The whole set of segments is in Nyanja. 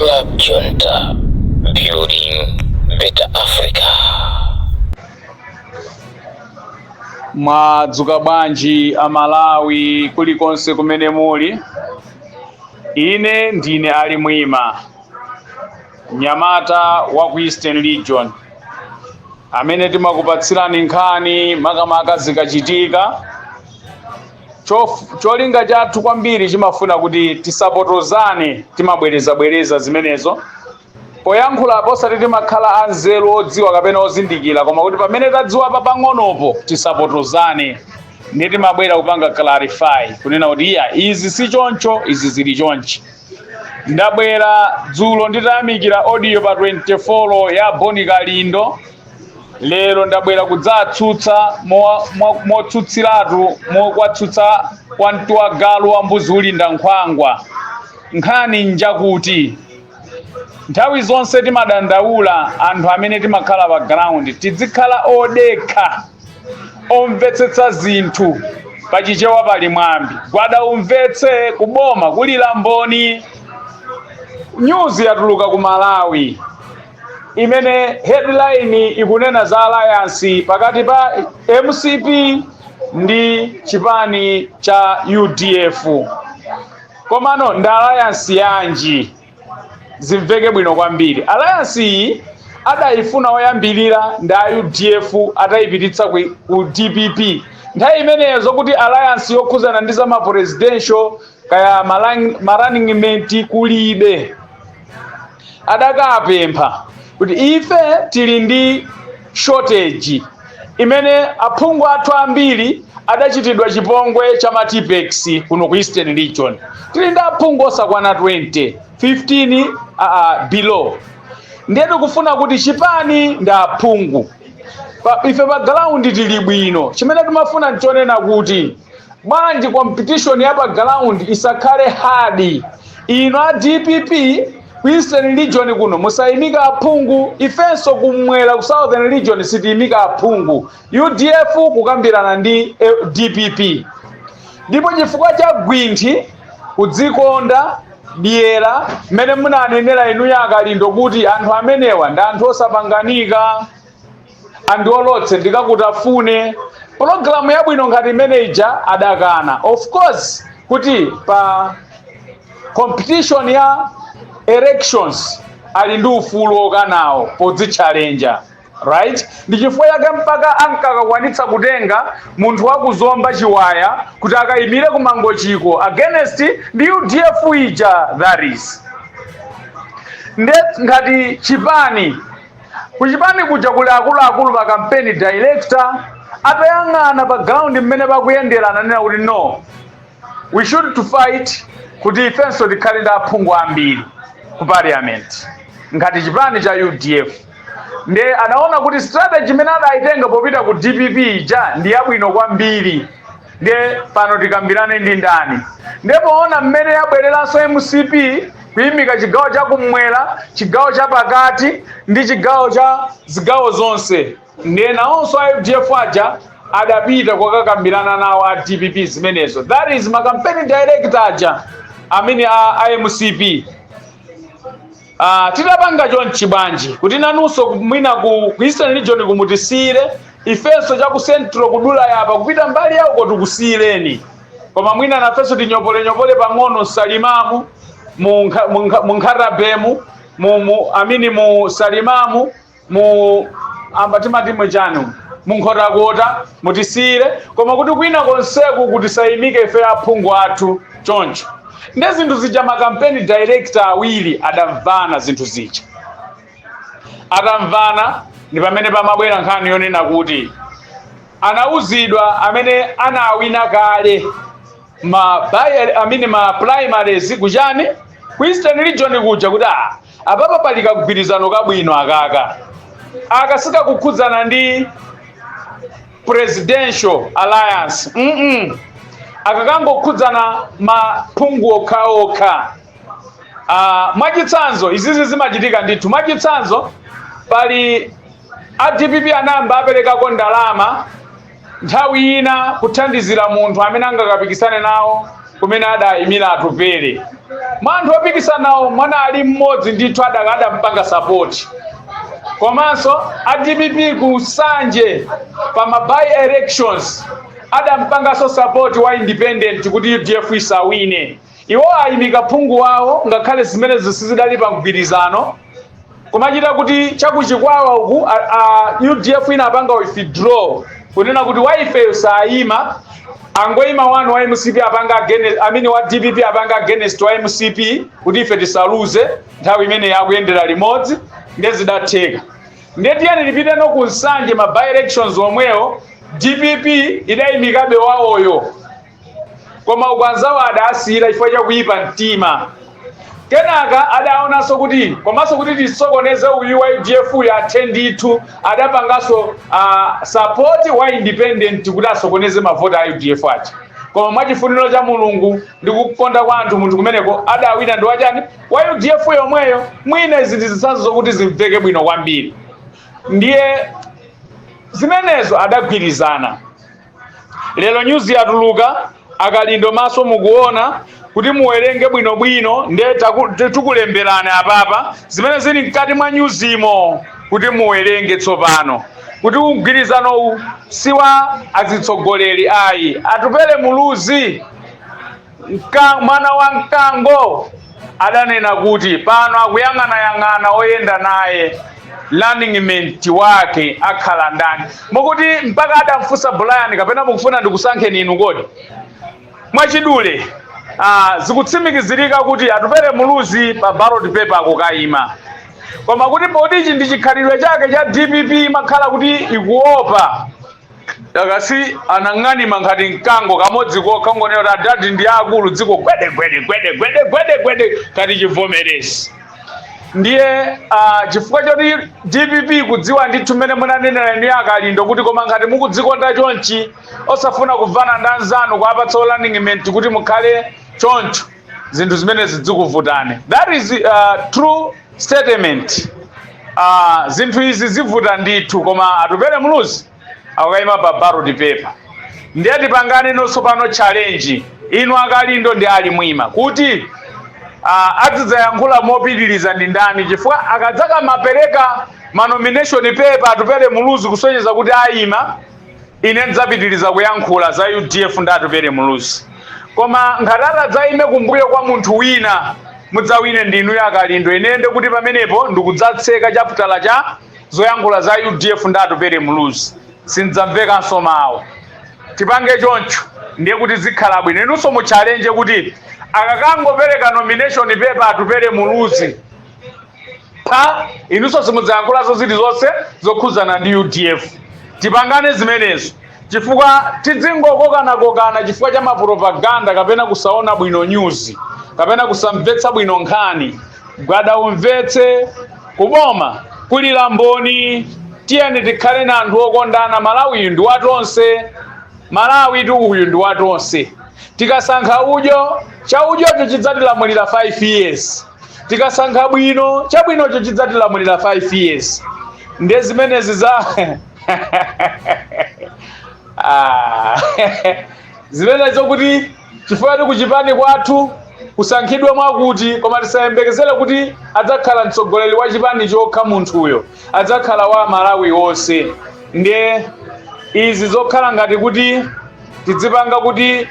Club Junta, building better Africa. Madzuka bwanji amalawi kulikonse kumene muli. Ine ndine Ali Mwima, Nyamata wa ku Eastern Region, amene timakupatsirani nkhani makamaka zikachitika. Cholinga chathu kwambiri chimafuna kuti tisapotozane, timabwereza zimenezo. Poyankhula posati timakhala anzeru odziwa kapena ozindikira, koma kuti pamene tadziwa papang'onopo tisapotozane, ndi timabwera kupanga clarify kunena kuti izi si choncho, izi zili chonchi. Ndabwera dzulo nditayamikira audio pa 24 ya Boni Kalindo. Lero ndabwera kudzatsutsa motsutsiratu mokwatsutsa kwa mtuwagalu wa mbuzi ulinda nkhwangwa. Nkhani njakuti nthawi zonse timadandaula anthu amene timakhala pa ground tizikhala odekha, omvetsetsa zinthu pachichewa pali mwambi. Gwada umvetse kuboma kulira mboni. News yatuluka ku Malawi imene headline ikunena za alliance pakati pa MCP ndi chipani cha UDF. Komano nda alliance yanji zimveke bwino kwambiri. Alliance iyi adayifuna oyambilira nda UDF atayipititsa ku DPP. Nthawi imeneyo kuti alliance yokhuzana ndi za presidential kaya running mate kulibe. Adakapempha kuti ife tili ndi shortage imene aphungu athu ambiri adachitidwa chipongwe cha matipex kuno ku Eastern Region. Tili ndi aphungu osakwana 20, 15 below. Ndiye tikufuna kuti chipani ndi aphungu. Ife pa ground tili bwino. Chimene timafuna nchonena kuti bwanji competition ya pa ground isakhale hard. Ino a DPP ku Eastern Region kuno musayimika aphungu, ifenso kumwera ku Southern Region sitiyimika aphungu. UDF kukambirana ndi DPP. Ndipo chifukwa cha gwinthi kudzikonda dyera mmene munanenera inu ya Kalindo kuti anthu amenewa ndi anthu osapanganika, andiolotse ndikakutafune. Programu yabwino ngati manager adakana. Of course kuti pa competition ya elections ali ndi ufulu okanawo podzichallenge, right? Ndi chifukwa yake mpaka ankakakwanitsa kutenga munthu wakuzomba chiwaya kuti akayimire ku Mangochiko against ndi UDF ija that is. Nde ngati chipani kuchipani kuja kuli akuluakulu pa campaign director atayang'ana pa ground mmene pakuyenderana nena kuti no, we should to fight kuti ifenso tikhale ndi aphungu ambiri ku parliament ngati chipani cha UDF. Nde anaona kuti strategy imene adayitenga popita ku DPP ija ndi yabwino kwambiri. Nde pano tikambirane ndi ndani. Ndipo ona mmene yabwereranso MCP kuyimika chigawo cha kumwera, chigawo cha pakati ndi chigawo cha zigawo zonse. Nde nawonso a UDF aja adapita kwakakambirana nawo a DPP zimenezo. That is ma campaign director aja amene a MCP. Tidapanga chonchi bwanji kuti nanunso mwina ku Eastern Region kumutisire, ifenso cha ku Central kudula yapa kupita mbali yawo kotikusireni. Koma mwina nafenso tinyopole pang'ono Salimamu mu Nkharabemu mu Salimamu mu ambatimati mwechanu mu Nkhotakota mutisire, koma kuti kwina konseku kuti sayimike ife aphungu athu choncho. Nde zinthu zija ma campaign director awiri adamvana zinthu zija. Adamvana ndi pamene pamabwera nkhani yonena kuti anauzidwa amene anawina kale ma primaries kuchani ku Eastern Region kuja kuti apapa pali kagwirizano kabwino akaka. Akasika kukhudzana ndi presidential alliance. Akakangokhudzana maphungu okhaokha. Mwachitsanzo izizi zimachitika ndithu. Mwachitsanzo pali a DPP anamba aperekako ndalama nthawi ina kuthandizira munthu amene angakapikisane nawo kumene adayimira atupere. Manthu opikisanawo mwana ali mmodzi ndithu adampanga support. Komanso a DPP ku Sanje pa by elections adampangaso support wa independent kuti UDF isawine. Iwo ayimika phungu wawo ngakhale zimene zisizidali pa mgwirizano kumachita kuti chakuchikwawa uku UDF inapanga withdraw kunena kuti waife sayima angoima wanu wa MCP apanga against wa DPP apanga against wa MCP kuti ife tisaluze nthawi imene yakuyendera limodzi ndezidatheka. Ndetiyani lipite no ku Nsanje ma by elections omwewo DPP idayimikabe wawoyo koma ukwanzawo adasiyira chifukwa chakuyipa mtima. Kenaka adaonanso kuti komanso kuti tisokoneze uyu wa UDF ya attenditu adapangaso support wa independent kuti asokoneze mavota a UDF achi. Koma mwachifuniro cha Mulungu ndi kukonda kwa anthu munthu kumeneko adawina ndi wachani wa UDF yomweyo mwina izi ndizisanzo zokuti zimveke bwino kwambiri. Ndiye zimenezo adagwirizana. Lero news yatuluka akalindo maso mukuona kuti muwerenge bwinobwino nde tikulemberana apapa zimene zili mkati mwa nyuzimo kuti muwerenge tsopano kuti ugwirizano siwa azitsogoleri ayi atupele muluzi mwana wa mkango adanena kuti pano akuyang'ana oyenda naye running mate wake akhala ndani mokuti mpaka adamfusa Brian kapena mukufuna ndikusankheni inu kodi mwachidule zikutsimikizirika kuti atupere muluzi pa ballot paper akukayima koma kuti podichi ndi chikhalidwe chake cha DPP makhala kuti ikuopa akasi anang'anima ngati mkango kamodzi kokha ngonera dadi ndi akulu dziko gwede kati chivomerezi. Ndiye chifukwa choti DPP kudziwa ndithu mmene munanenera inu akalindo kuti koma ngati mukudzikonda chonchi osafuna kuvana ndi anzanu kuapatsa running mate kuti mukhale choncho zinthu zimene zidzikuvutane. That is true statement. Zinthu izi zivuta ndithu koma atupere muluzi akukayima pa ballot paper. Ndiye tipangane nonso pano challenge inu akalindo ndi ali mwima kuti adzidzayankhula mopitiriza ndi ndani chifukwa akadzaka mapereka nomination paper atupere muluzi kusonyeza kuti ayima ine ndidzapitiriza kuyankhula za UDF ndi atupere muluzi. Koma ngati atadzayime kumbuyo kwa munthu wina mudzawine ndinu yakalindo inende kuti pamenepo ndikudzatseka chaputala cha zoyankhula za UDF ndi atupere muluzi sindzamvekanso mawu. Tipange choncho ndiye kuti zikhala bwino inunso mu challenge kuti akakangopereka nomination paper atupere muluzi inunso simudzayankhulaso zilizonse zokhuzana ndi UDF. Tipangane zimenezo chifukwa tidzingokokana chifukwa cha mapropaganda kapena kusaona bwino news kapena kusamvetsa bwino nkhani gwada umvetse kuboma kulira mboni. Tiyeni tikhale na anthu okondana. Malawi ndi watonse, Malawi uyu ndi watonse. Tikasankha udyo cha udyocho chidzatilamulira 5 years, tikasankha bwino cha bwinocho chidzatilamulira 5 years. Ndiye zimenezi za zimenezo kuti chifukwa kuchipani kwathu kusankhidwe mwakuti koma tisayembekezere kuti adzakhala mtsogoleri wa chipani chokha munthuyo, adzakhala wa Malawi wonse. Ndiye izi zokhala ngati kuti tidzipanga kuti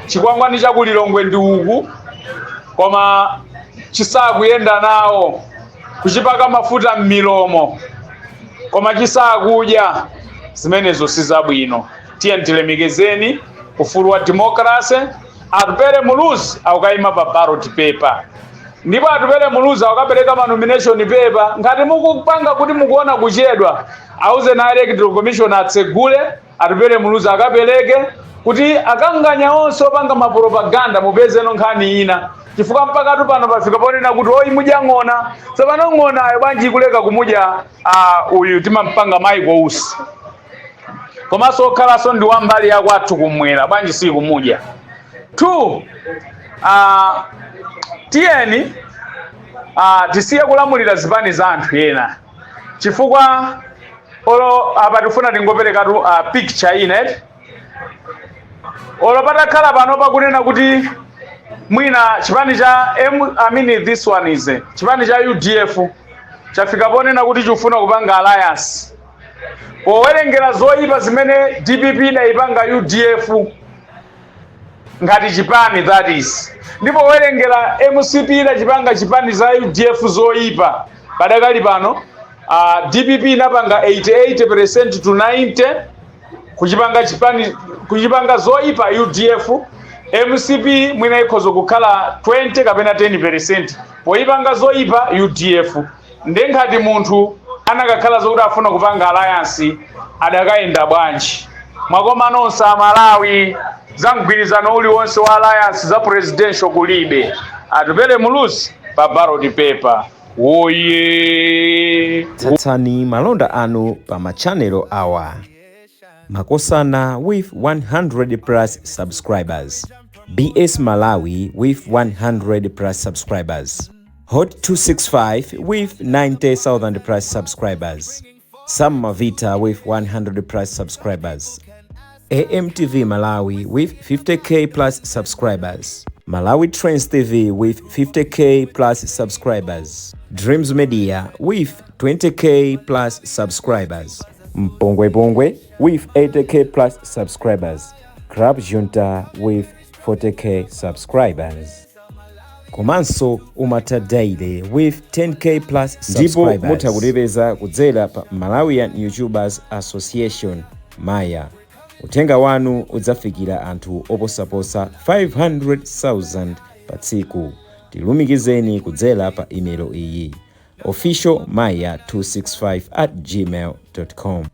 chikwangwani cha kulilongwe ndi uku koma chisakuyenda nawo kuchipaka mafuta m'milomo koma chisakudya, zimenezo sizabwino. Tiye tilemekezeni ufulu wa democracy. Atupere muluzi akukayima pa ballot paper ndipo atupere muluzi akapereka nomination paper. Ngati mukupanga kuti mukuona kuchedwa auze na electoral commission atsegule atupere muluzi akapereke kuti akanganya onse opanga mapropaganda mupeze nkhani ina chifukwa mpaka pano pafika ponena kuti oyi mudya ng'ona tsopano ng'ona ayo bwanji kuleka kumudya uyu timampanga maiko usi komanso okhalaso ndi wambali yakwathu kumwera bwanji si kumudya. 2 tiyeni tisiye kulamulira zipani za anthu ena chifukwa olo apa tifuna tingoperekatu picture ine olo patakhala pano pakunena kuti mwina chipani cha this one is chipani cha UDF chafika ponena kuti chifuna kupanga alliance. Powerengera zoyipa zimene DPP idayipanga UDF ngati chipani, that is. Ndipo powerengera MCP idachipanga chipani za UDF zoyipa. Padakali pano DPP inapanga 88% to 90 kuchipanga zoyipa UDF. MCP mwina ikhozo kukhala 20 kapena 10% poyipanga zoyipa UDF. Ndenkati munthu anakakhala zokuti afuna kupanga alliance adakayenda bwanji. Mwakoma nonse Malawi za mgwirizano uliwonse wa alliance za presidential kulibe atupele mulusi pa ballot paper. Oye tsatsani malonda anu pa machanelo awa. Makosana with 100 plus subscribers. BS Malawi with 100 plus subscribers. Hot 265 with 90,000 plus subscribers. Sam Mavita with 100 plus subscribers. AMTV Malawi with 50k plus subscribers. Malawi Trends TV with 50k plus subscribers. Dreams Media with 20k plus subscribers. Mpongwe Bongwe with 80k plus subscribers. Crab Junta with 40k subscribers. Komanso Umata Daily with 10k plus subscribers. Ndipo mutakulebeza kudzera pa Malawian YouTubers Association Maya. Utenga wanu udzafikira anthu oposaposa 500,000 pa tsiku. Tilumikizeni kudzera pa email iyi officialmaya265@gmail.com.